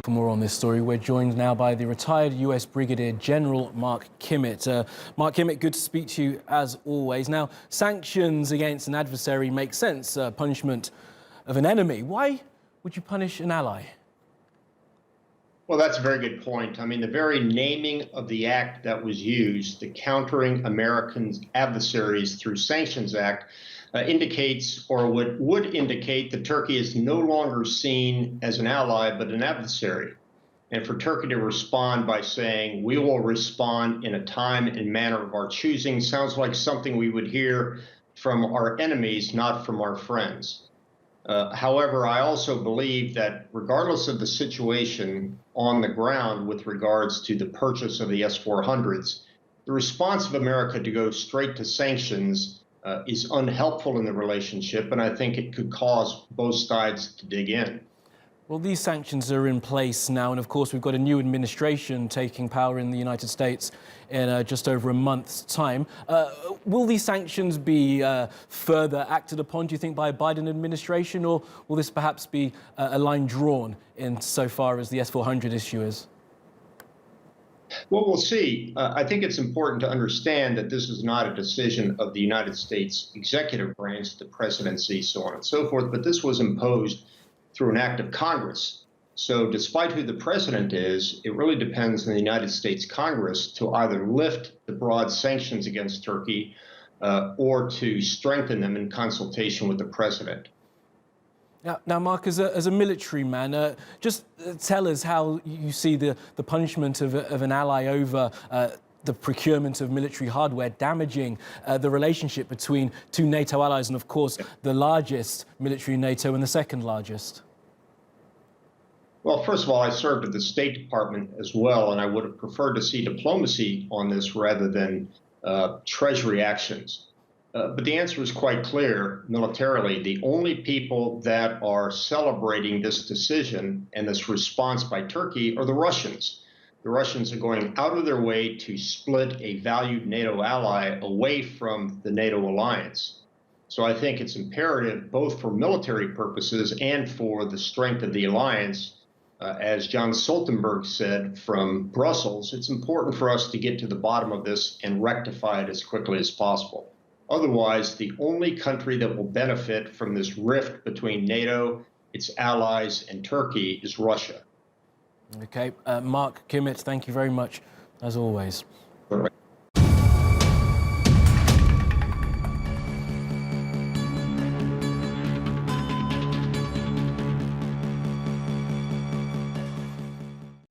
For more on this story, we're joined now by the retired US Brigadier General Mark Kimmitt. Mark Kimmitt, good to speak to you as always. Now, sanctions against an adversary make sense, punishment of an enemy. Why would you punish an ally? Well, that's a very good point. I mean, the very naming of the act that was used, the Countering American Adversaries Through Sanctions Act, indicates or would indicate that Turkey is no longer seen as an ally but an adversary. And for Turkey to respond by saying, we will respond in a time and manner of our choosing, sounds like something we would hear from our enemies, not from our friends. However, I also believe that regardless of the situation on the ground with regards to the purchase of the S-400s, the response of America to go straight to sanctions is unhelpful in the relationship, and I think it could cause both sides to dig in. Well, these sanctions are in place now, and of course we've got a new administration taking power in the United States in just over a month's time. Will these sanctions be further acted upon, do you think, by a Biden administration, or will this perhaps be a line drawn in so far as the S-400 issue is? Well, we'll see. I think it's important to understand that this is not a decision of the United States executive branch, the presidency, so on and so forth, but this was imposed through an act of Congress. So despite who the president is, it really depends on the United States Congress to either lift the broad sanctions against Turkey or to strengthen them in consultation with the president. Now, Mark, as a military man, just tell us how you see the punishment of an ally over the procurement of military hardware damaging the relationship between two NATO allies and, of course, the largest military in NATO and the second largest. Well, first of all, I served at the State Department as well, and I would have preferred to see diplomacy on this rather than Treasury actions. But the answer is quite clear militarily. The only people that are celebrating this decision and this response by Turkey are the Russians. The Russians are going out of their way to split a valued NATO ally away from the NATO alliance. So I think it's imperative, both for military purposes and for the strength of the alliance, as John Stoltenberg said from Brussels, it's important for us to get to the bottom of this and rectify it as quickly as possible. Otherwise, the only country that will benefit from this rift between NATO, its allies, and Turkey is Russia. Okay, Mark Kimmitt, thank you very much, as always.